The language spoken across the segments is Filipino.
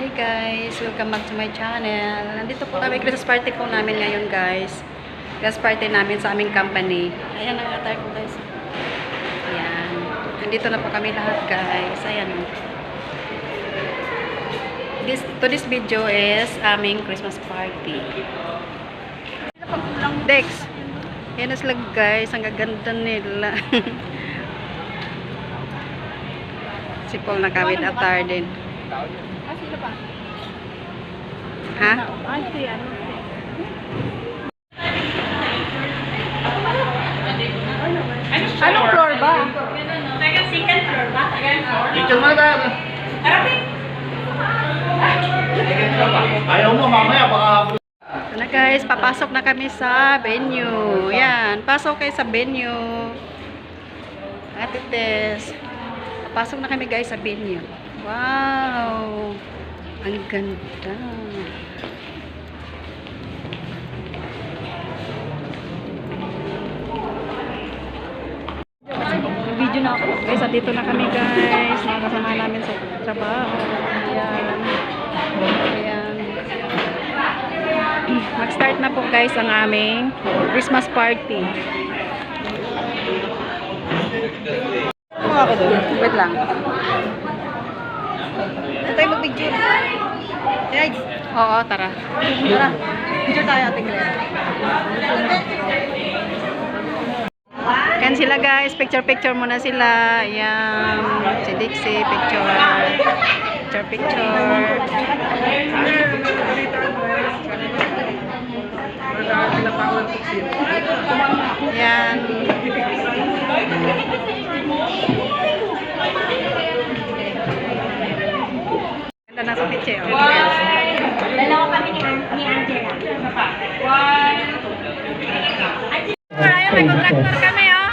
Hi guys! Welcome back to my channel. Nandito po kami, Christmas party po namin ngayon guys. Christmas party namin sa aming company. Ayan ang attire ko guys. Ayan. Nandito na po kami lahat guys. Ayan. This video is aming Christmas party. Dex! Yan na sila guys. Ang gaganda nila. Si Paul nakawit attire din. Sino pa? Ha? Ay, si ano? Anong floor ba? Second floor ba? Second floor? Dito mo na. Ayaw mo mamaya baka. So na guys, papasok na kami sa venue. Yan, pasok kayo sa venue. Ate Tess. Papasok na kami guys sa venue. Wow! Ang ganda. Video na ako. Guys, dito na kami guys. Nakasama namin sa trabaho. Ayan. Ayan. Mag-start na po guys ang aming Christmas party. Ano ako doon? Wait lang. Tayo mag-picture. Guys. Oo, tara. Tara. Picture tayo, Ate Claire. Kan sila guys, picture muna sila. Ayan, si Dixie, picture. Picture. Ayan. Ganda na sa picture. Dalawa kami ni Angela. Ayun, may contractor kami, oh.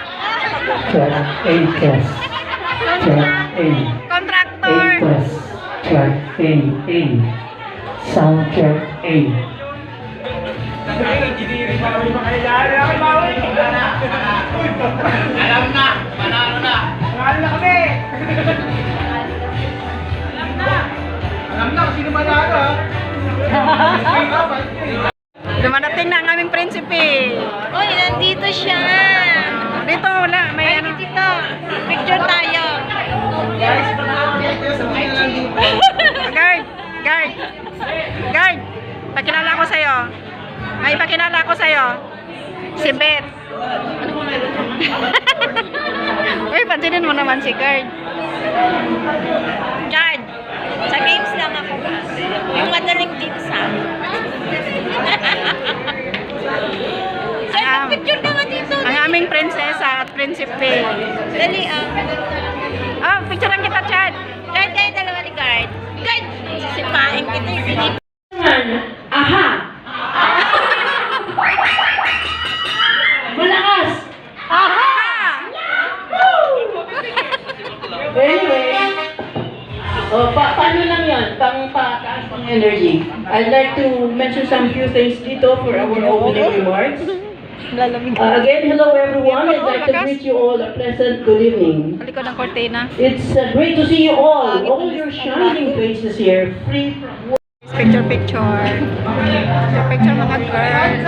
Track A plus. Track A. Contractor. A plus. Track A. A. Sound track A. Alam na. Panalo na. Panalo na kami. Alam na kung sino manalo ha. Dumadating na ang aming prinsipe. Uy, nandito siya. Dito, wala. May ano. Dito. Picture tayo. Guard! Guard! Guard! Pakilala ko sa'yo. May pakilala ko sa'yo. Si Beth. Uy, pansinin mo naman si Guard. Guard. Sa games lang ako. Yung madaling games ha. Ay, picture ka nga dito. Ang aming prinsesa at prinsipe. Dali Oh, picturean kita, Chad. Guard kayo dalawa ni Guard. Guard! Sisipain kita yung sinip. Aha! Malakas! Aha! Anyway, paano lang yan? Pang-pataas ng energy. I'd like to mention some few things dito for our opening remarks. Lalamig. Again, hello everyone. I'd like to greet you all a pleasant good evening. Balik ko ng kortina. It's great to see you all your shining faces here, free from work. Picture. Picture mga girls.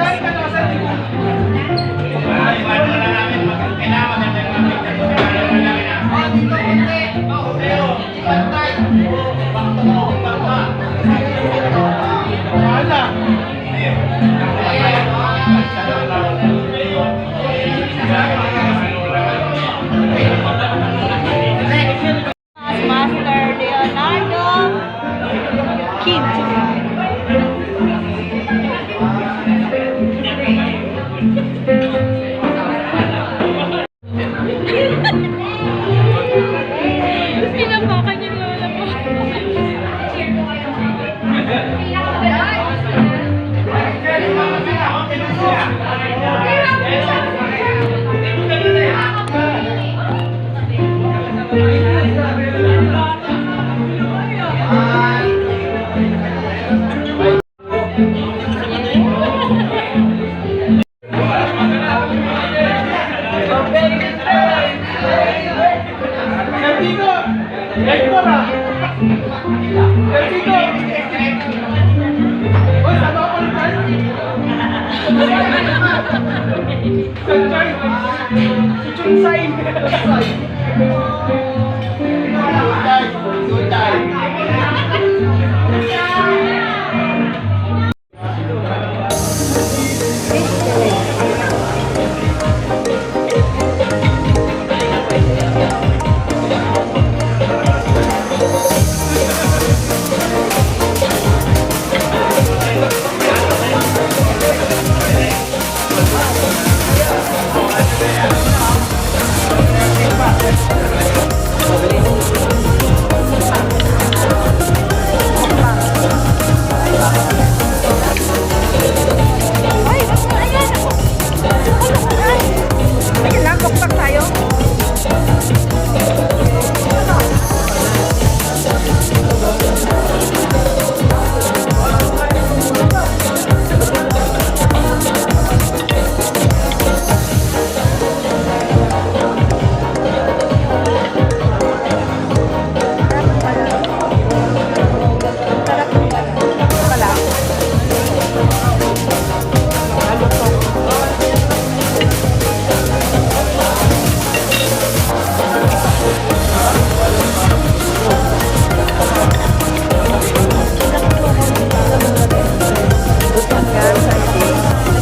Master Leonardo Pinapakan yung lola mo. Versiko! Uy, sama ko ulit tayo. Sanjay! Chunsay!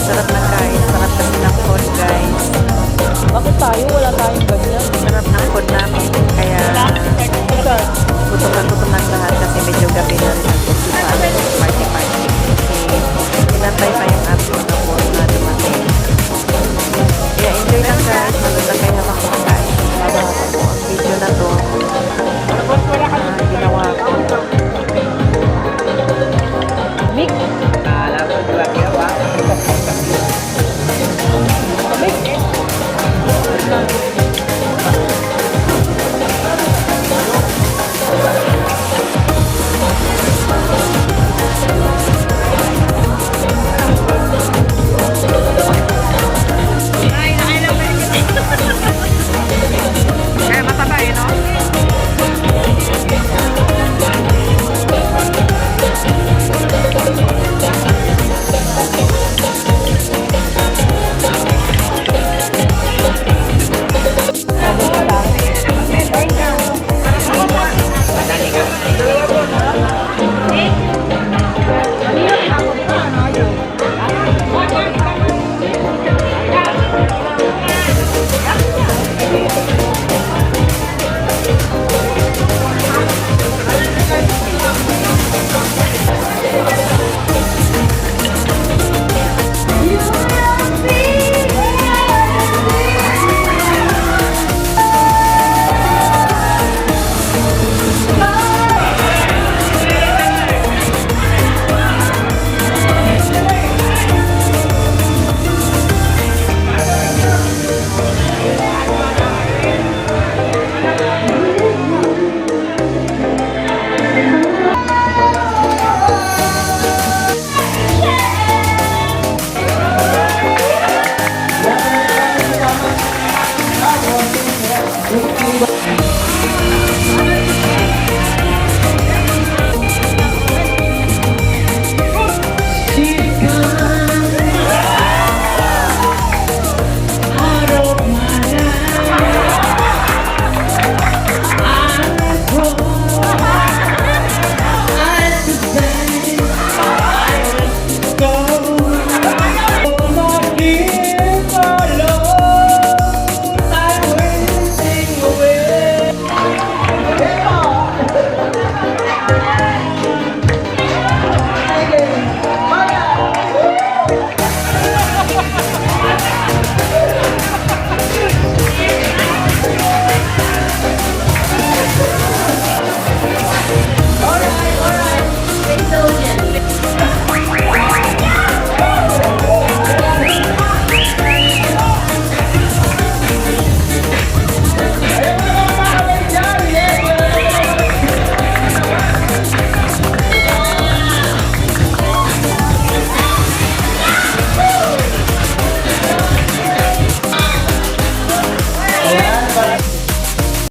Sarap na kain. Sarap kami ng food, guys. Bakit tayo? Wala tayong ganyan. Sarap ng food namin. Kaya gutom na gutom